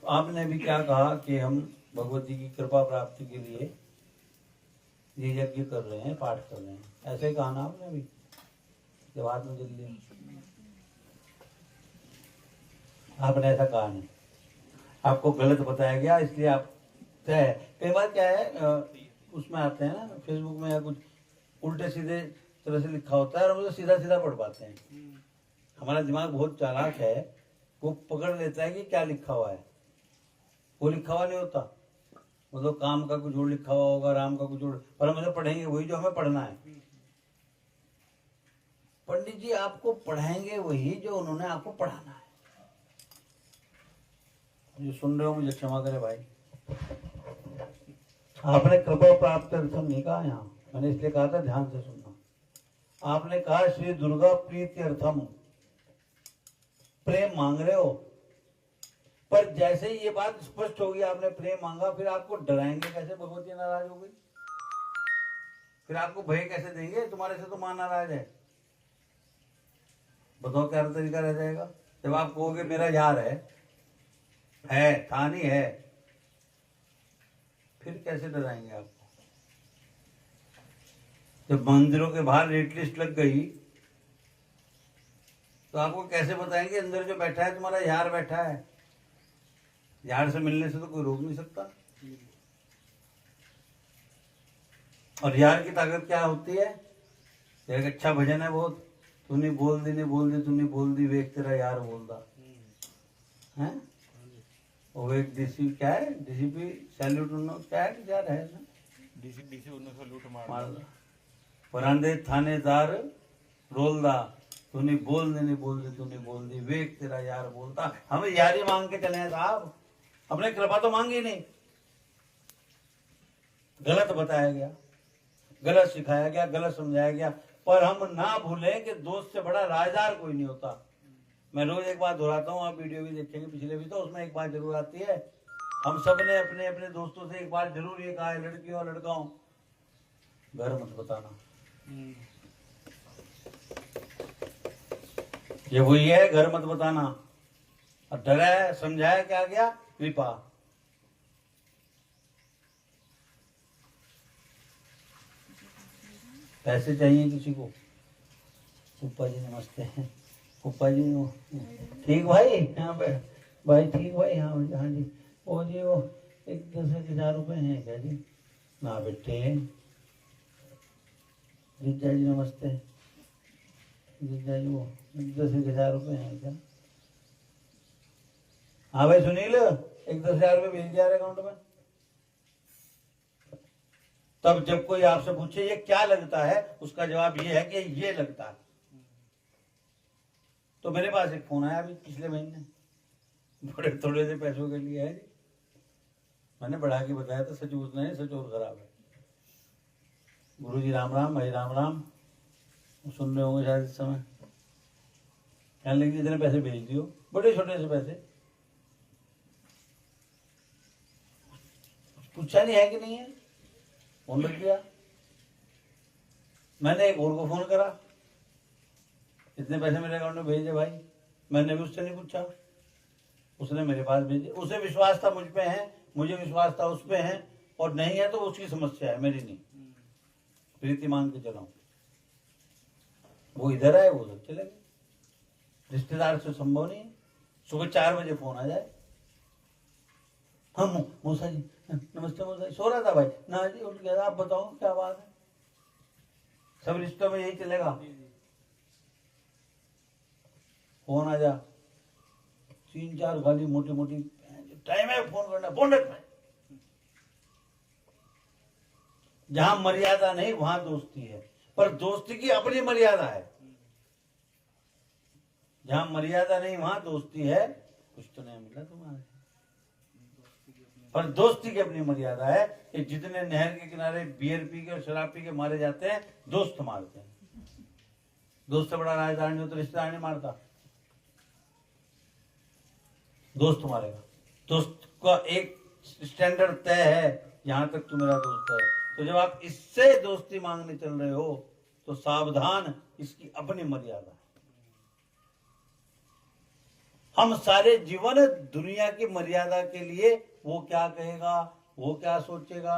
आपने भी क्या कहा कि हम भगवती की कृपा प्राप्ति के लिए ये यज्ञ कर रहे हैं, पाठ कर रहे हैं, ऐसे ही कहा ना आपने भी जब हाथ में जल लिया। आपने ऐसा कहा नहीं, आपको गलत बताया गया, इसलिए आप तय। कई बार क्या है उसमें आते हैं ना फेसबुक में या कुछ उल्टे सीधे तरह से लिखा होता है और हम तो सीधा सीधा पढ़ पाते हैं। हमारा दिमाग बहुत चालाक है, वो पकड़ लेता है कि क्या लिखा हुआ है, वो लिखा हुआ नहीं होता। मतलब काम का कुछ और लिखा हुआ होगा, राम का कुछ और, पर हम पढ़ेंगे वही जो हमें पढ़ना है। पंडित जी आपको पढ़ाएंगे वही जो उन्होंने आपको पढ़ाना है। जो सुन रहे हो मुझे क्षमा करे भाई, आपने कृपा प्राप्त अर्थम नहीं कहा यहाँ, मैंने इसलिए कहा था ध्यान से सुनना। आपने कहा श्री दुर्गा प्रीति अर्थम, प्रेम मांग रहे हो, पर जैसे ही ये बात स्पष्ट होगी आपने प्रेम मांगा, फिर आपको डराएंगे कैसे? भगवती नाराज हो गई, फिर आपको भय कैसे देंगे? तुम्हारे से तो मां नाराज है, बताओ क्या तरीका रह जाएगा? जब आप कहोगे मेरा यार है था नहीं है, फिर कैसे डराएंगे आपको? जब मंदिरों के बाहर रेट लिस्ट लग गई तो आपको कैसे बताएंगे अंदर जो बैठा है तुम्हारा यार बैठा है? यार से मिलने से तो कोई रोक नहीं सकता। और यार की ताकत क्या होती है? एक अच्छा भजन है बहुत, तूने बोल दी तूने बोल दी, वेख तेरा यार बोलदा है। वो एक डीसी क्या है, डीसीपी सैल्यूट क्या है, क्या है ना, डीसी सैल्यूट मार परांदे थानेदार रोलदा, तूने बोल दी तूने बोल दी, वेख तेरा यार बोलता। हमें यारी मांग के चले हैं साहब, अपने कृपा तो मांगी नहीं। गलत बताया गया, गलत सिखाया गया, गलत समझाया गया, पर हम ना भूलें कि दोस्त से बड़ा राजदार कोई नहीं होता। मैं रोज एक बात दोहराता हूँ, आप वीडियो भी देखेंगे पिछले भी, तो उसमें एक बात जरूर आती है। हम सब ने अपने अपने दोस्तों से एक बार जरूर ये कहा है, लड़कियों और लड़काओं, घर मत बताना। ये वही है, घर मत बताना। और डराया समझाया क्या गया? कृपा। पैसे चाहिए किसी को? पुप्पा जी नमस्ते हैं, पुप्पा जी ठीक भाई, यहाँ पे भाई ठीक भाई, हाँ हाँ जी, वो जी वो 10,000 रुपये हैं क्या जी? ना बेटे, जीजा जी नमस्ते, जीजा जी वो 10,000 रुपये हैं क्या? हाँ भाई सुनील, 10,000 रुपये भेज दिया अकाउंट में। तब जब कोई आपसे पूछे ये क्या लगता है, उसका जवाब ये है कि ये लगता है। तो मेरे पास एक फोन आया अभी पिछले महीने, बड़े थोड़े से पैसों के लिए है जी। मैंने बढ़ा के बताया था, सच उतना है, सच और खराब है। गुरु जी राम राम, भाई राम राम, सुन रहे होंगे शायद इस समय। कहने लगे इतने पैसे भेज दियो, बड़े छोटे से पैसे, पूछा नहीं है कि नहीं है, फोन रख दिया। मैंने एक और को फोन करा, इतने पैसे मेरे अकाउंट में भेजे भाई, मैंने भी उससे नहीं पूछा, उसने मेरे पास भेजे। उसे विश्वास था मुझ पे है, मुझे विश्वास था उस पे है, और नहीं है तो उसकी समस्या है, मेरी नहीं। प्रीति मान के चलाऊं, वो इधर आए वो उधर चले गए, रिश्तेदार से संभव नहीं है। सुबह 4 बजे फोन आ जाए, हाँ मौसा जी नमस्ते मौसा जी, सो रहा था भाई ना जी, उठ गया, आप बताओ क्या बात है? सब रिश्तों में यही चलेगा, फोन आ जा, 3-4 गाली मोटी मोटी, टाइम है फोन करना, फोन रखना। जहां मर्यादा नहीं वहां दोस्ती है, पर दोस्ती की अपनी मर्यादा है। जहां मर्यादा नहीं वहां दोस्ती है। कुछ तो नहीं मिला तुम्हारे, पर दोस्ती की अपनी मर्यादा है। कि जितने नहर के किनारे बियर पी के और शराब पी के मारे जाते हैं, दोस्त मारते हैं। दोस्त से बड़ा राजदार नहीं हो तो रिश्तेदार नहीं मारता, दोस्त मारेगा। दोस्त का एक स्टैंडर्ड तय है, यहां तक तू मेरा दोस्त है। तो जब आप इससे दोस्ती मांगने चल रहे हो तो सावधान, इसकी अपनी मर्यादा है। हम सारे जीवन दुनिया की मर्यादा के लिए वो क्या कहेगा, वो क्या सोचेगा,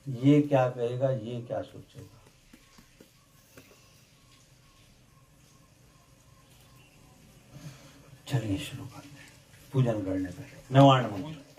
ये क्या कहेगा, ये क्या सोचेगा। चलिए शुरू करते हैं पूजन करने पहले नवाण मंत्र।